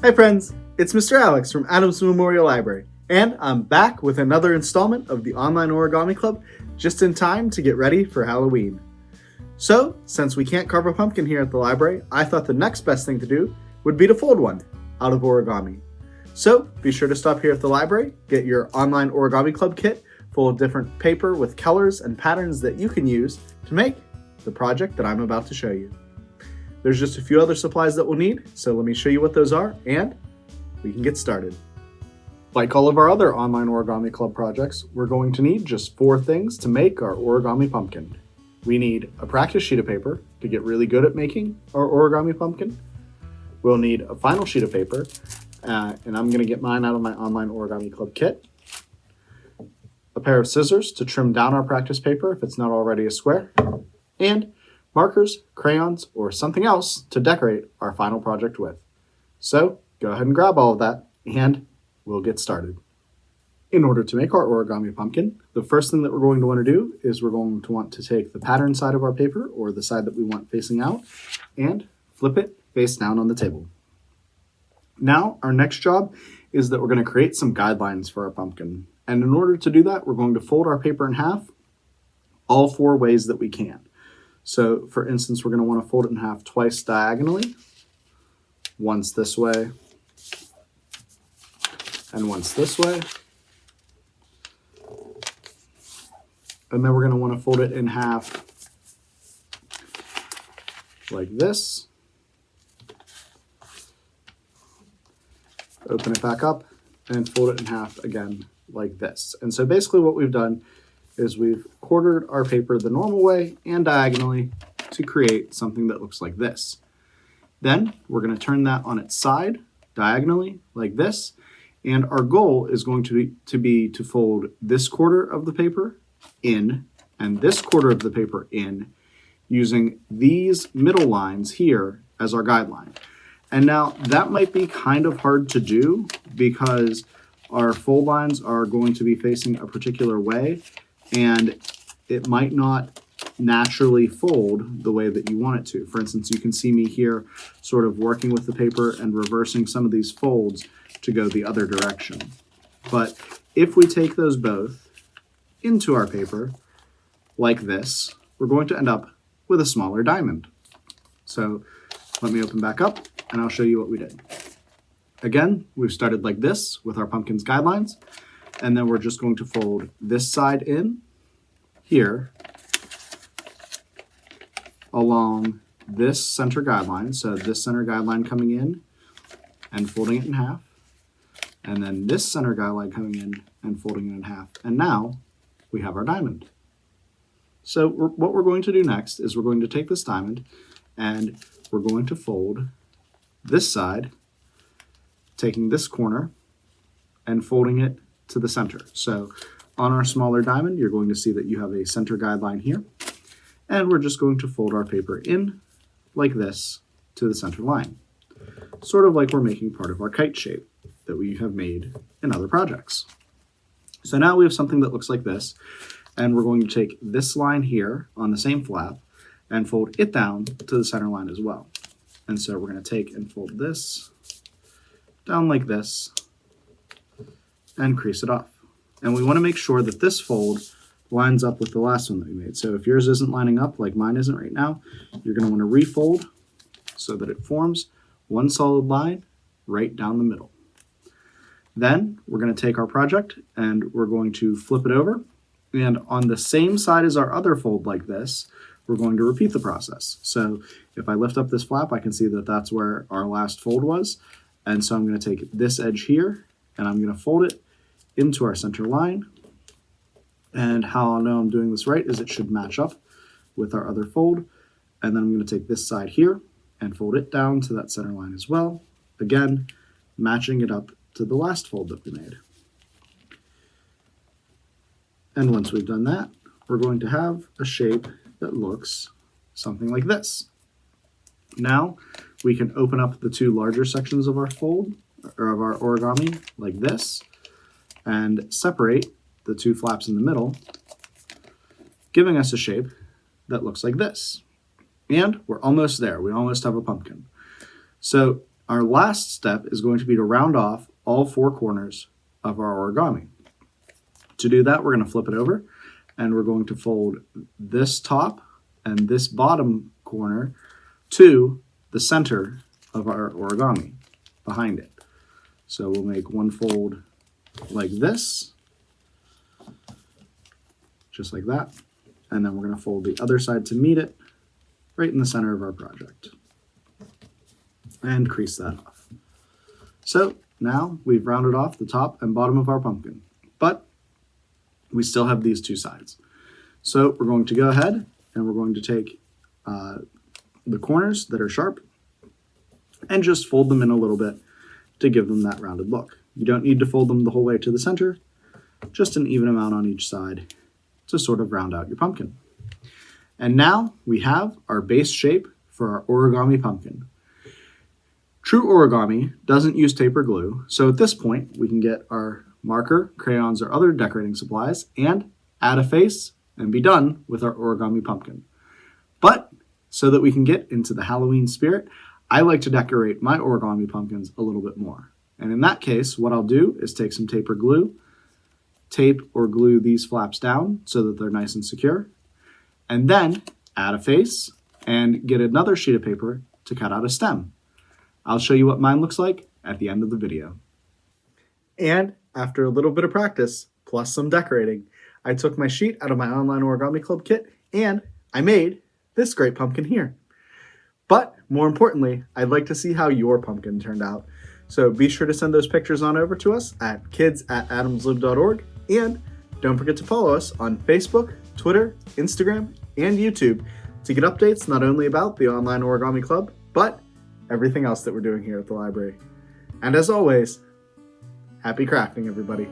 Hi friends, it's Mr. Alex from Adams Memorial Library, and I'm back with another installment of the Online Origami Club, just in time to get ready for Halloween. So, since we can't carve a pumpkin here at the library, I thought the next best thing to do would be to fold one out of origami. So, be sure to stop here at the library, get your Online Origami Club kit full of different paper with colors and patterns that you can use to make the project that I'm about to show you. There's just a few other supplies that we'll need, so let me show you what those are, and we can get started. Like all of our other Online Origami Club projects, we're going to need just 4 things to make our origami pumpkin. We need a practice sheet of paper to get really good at making our origami pumpkin. We'll need a final sheet of paper, and I'm going to get mine out of my Online Origami Club kit. A pair of scissors to trim down our practice paper if it's not already a square, and markers, crayons, or something else to decorate our final project with. So go ahead and grab all of that and we'll get started. In order to make our origami pumpkin, the first thing that we're going to want to do is we're going to want to take the pattern side of our paper, or the side that we want facing out, and flip it face down on the table. Now our next job is that we're going to create some guidelines for our pumpkin. And in order to do that, we're going to fold our paper in half all 4 ways that we can. So, for instance, we're going to want to fold it in half twice diagonally, once this way, and once this way. And then we're going to want to fold it in half like this. Open it back up and fold it in half again like this. And so basically what we've done is we've quartered our paper the normal way and diagonally to create something that looks like this. Then we're going to turn that on its side diagonally like this, and our goal is going to be to fold this quarter of the paper in and this quarter of the paper in, using these middle lines here as our guideline. And now that might be kind of hard to do because our fold lines are going to be facing a particular way, and it might not naturally fold the way that you want it to. For instance, you can see me here sort of working with the paper and reversing some of these folds to go the other direction. But if we take those both into our paper like this, we're going to end up with a smaller diamond. So let me open back up and I'll show you what we did. Again, we've started like this with our pumpkin's guidelines, and then we're just going to fold this side in here along this center guideline. So this center guideline coming in and folding it in half, and then this center guideline coming in and folding it in half. And now we have our diamond. So what we're going to do next is we're going to take this diamond and we're going to fold this side, taking this corner and folding it to the center. So on our smaller diamond, you're going to see that you have a center guideline here, and we're just going to fold our paper in like this to the center line, sort of like we're making part of our kite shape that we have made in other projects. So now we have something that looks like this, and we're going to take this line here on the same flap and fold it down to the center line as well. And so we're going to take and fold this down like this and crease it off. And we want to make sure that this fold lines up with the last one that we made. So if yours isn't lining up like mine isn't right now, you're going to want to refold so that it forms one solid line right down the middle. Then we're going to take our project and we're going to flip it over, and on the same side as our other fold like this, we're going to repeat the process. So if I lift up this flap, I can see that that's where our last fold was. And so I'm going to take this edge here and I'm going to fold it into our center line. And how I'll know I'm doing this right is it should match up with our other fold. And then I'm going to take this side here and fold it down to that center line as well. Again, matching it up to the last fold that we made. And once we've done that, we're going to have a shape that looks something like this. Now we can open up the 2 larger sections of our fold, or of our origami, like this, and separate the 2 flaps in the middle, giving us a shape that looks like this. And we're almost there. We almost have a pumpkin. So Our last step is going to be to round off all 4 corners of our origami. To do that, we're going to flip it over and we're going to fold this top and this bottom corner to the center of our origami behind it. So we'll make one fold like this, just like that, and then we're going to fold the other side to meet it right in the center of our project and crease that off. So now we've rounded off the top and bottom of our pumpkin, but we still have these 2 sides. So we're going to go ahead and we're going to take the corners that are sharp and just fold them in a little bit to give them that rounded look. You don't need to fold them the whole way to the center, just an even amount on each side to sort of round out your pumpkin. And now we have our base shape for our origami pumpkin. True origami doesn't use tape or glue, so at this point we can get our marker, crayons, or other decorating supplies and add a face and be done with our origami pumpkin. But so that we can get into the Halloween spirit, I like to decorate my origami pumpkins a little bit more. And in that case, what I'll do is take some tape or glue, tape or glue these flaps down so that they're nice and secure, and then add a face and get another sheet of paper to cut out a stem. I'll show you what mine looks like at the end of the video. And after a little bit of practice, plus some decorating, I took my sheet out of my Online Origami Club kit and I made this great pumpkin here. But more importantly, I'd like to see how your pumpkin turned out. So be sure to send those pictures on over to us at kids@adamslib.org, and don't forget to follow us on Facebook, Twitter, Instagram, and YouTube to get updates not only about the Online Origami Club, but everything else that we're doing here at the library. And as always, happy crafting, everybody.